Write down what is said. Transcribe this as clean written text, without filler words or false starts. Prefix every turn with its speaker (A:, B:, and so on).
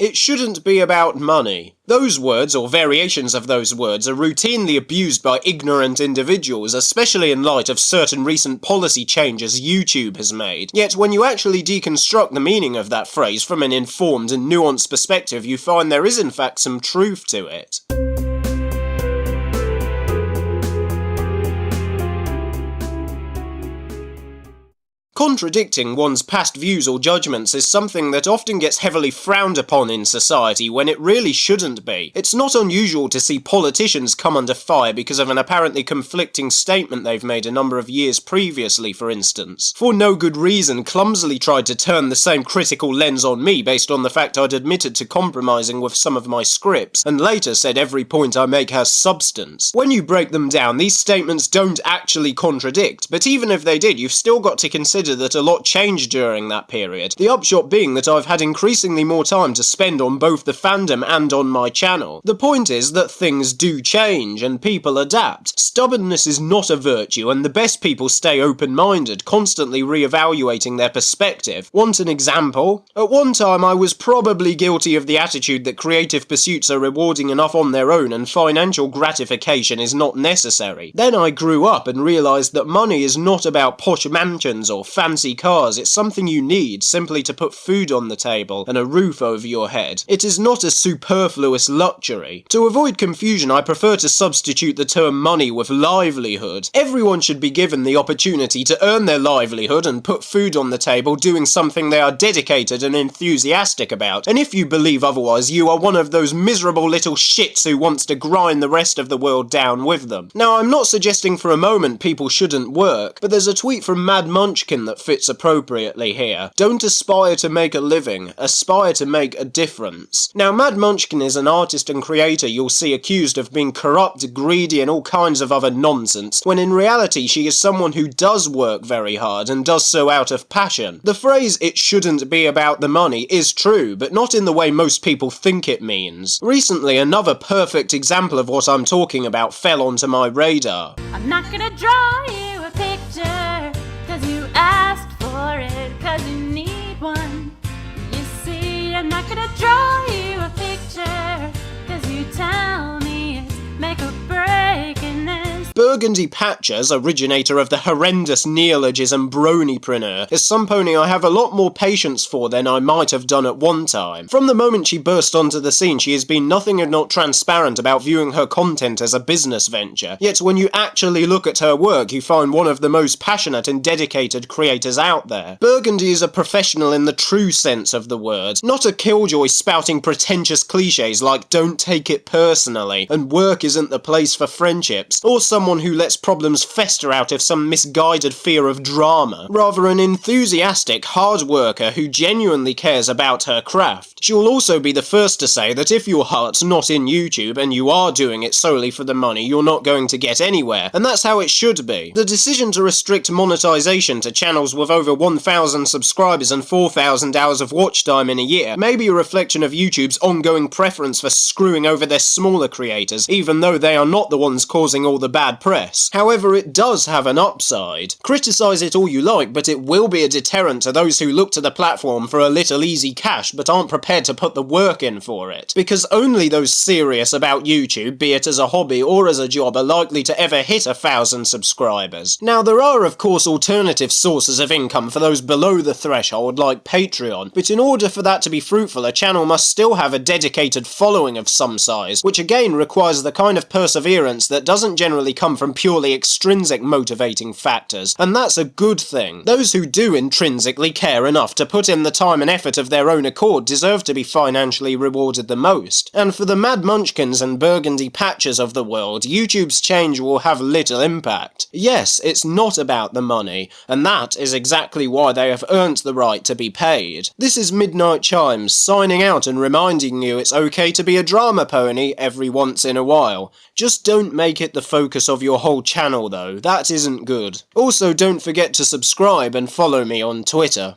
A: It shouldn't be about money. Those words, or variations of those words, are routinely abused by ignorant individuals, especially in light of certain recent policy changes YouTube has made. Yet when you actually deconstruct the meaning of that phrase from an informed and nuanced perspective, you find there is in fact some truth to it. Contradicting one's past views or judgments is something that often gets heavily frowned upon in society when it really shouldn't be. It's not unusual to see politicians come under fire because of an apparently conflicting statement they've made a number of years previously, for instance. For no good reason, clumsily tried to turn the same critical lens on me based on the fact I'd admitted to compromising with some of my scripts, and later said every point I make has substance. When you break them down, these statements don't actually contradict, but even if they did, you've still got to consider that a lot changed during that period, the upshot being that I've had increasingly more time to spend on both the fandom and on my channel. The point is that things do change, and people adapt. Stubbornness is not a virtue, and the best people stay open-minded, constantly re-evaluating their perspective. Want an example? At one time I was probably guilty of the attitude that creative pursuits are rewarding enough on their own and financial gratification is not necessary. Then I grew up and realised that money is not about posh mansions or fancy cars, it's something you need simply to put food on the table and a roof over your head. It is not a superfluous luxury. To avoid confusion, I prefer to substitute the term money with livelihood. Everyone should be given the opportunity to earn their livelihood and put food on the table doing something they are dedicated and enthusiastic about, and if you believe otherwise, you are one of those miserable little shits who wants to grind the rest of the world down with them. Now, I'm not suggesting for a moment people shouldn't work, but there's a tweet from Mad Munchkin that fits appropriately here. Don't aspire to make a living, aspire to make a difference. Now, Mad Munchkin is an artist and creator you'll see accused of being corrupt, greedy, and all kinds of other nonsense, when in reality she is someone who does work very hard and does so out of passion. The phrase, "it shouldn't be about the money," is true, but not in the way most people think it means. Recently, another perfect example of what I'm talking about fell onto my radar.
B: I'm not gonna draw you a picture, 'cause you asked for it, 'cause you need one. You see, I'm not gonna draw you a picture, 'cause you tell me it's make or break in this.
A: Burgundy Patches, originator of the horrendous neologism Bronypreneur, is some pony I have a lot more patience for than I might have done at one time. From the moment she burst onto the scene, she has been nothing if not transparent about viewing her content as a business venture. Yet when you actually look at her work, you find one of the most passionate and dedicated creators out there. Burgundy is a professional in the true sense of the word, not a killjoy spouting pretentious cliches like "don't take it personally" and "work isn't the place for friendships," or someone who lets problems fester out of some misguided fear of drama. Rather an enthusiastic, hard worker who genuinely cares about her craft. She will also be the first to say that if your heart's not in YouTube and you are doing it solely for the money, you're not going to get anywhere, and that's how it should be. The decision to restrict monetization to channels with over 1,000 subscribers and 4,000 hours of watch time in a year may be a reflection of YouTube's ongoing preference for screwing over their smaller creators, even though they are not the ones causing all the bad press. However, it does have an upside. Criticize it all you like, but it will be a deterrent to those who look to the platform for a little easy cash but aren't prepared to put the work in for it. Because only those serious about YouTube, be it as a hobby or as a job, are likely to ever hit 1,000 subscribers. Now, there are of course alternative sources of income for those below the threshold, like Patreon, but in order for that to be fruitful, a channel must still have a dedicated following of some size, which again requires the kind of perseverance that doesn't generally come from purely extrinsic motivating factors, and that's a good thing. Those who do intrinsically care enough to put in the time and effort of their own accord deserve to be financially rewarded the most. And for the Mad Munchkins and Burgundy Patches of the world, YouTube's change will have little impact. Yes, it's not about the money, and that is exactly why they have earned the right to be paid. This is Midnight Chimes, signing out and reminding you it's okay to be a drama pony every once in a while. Just don't make it the focus of your whole channel though, that isn't good. Also, don't forget to subscribe and follow me on Twitter.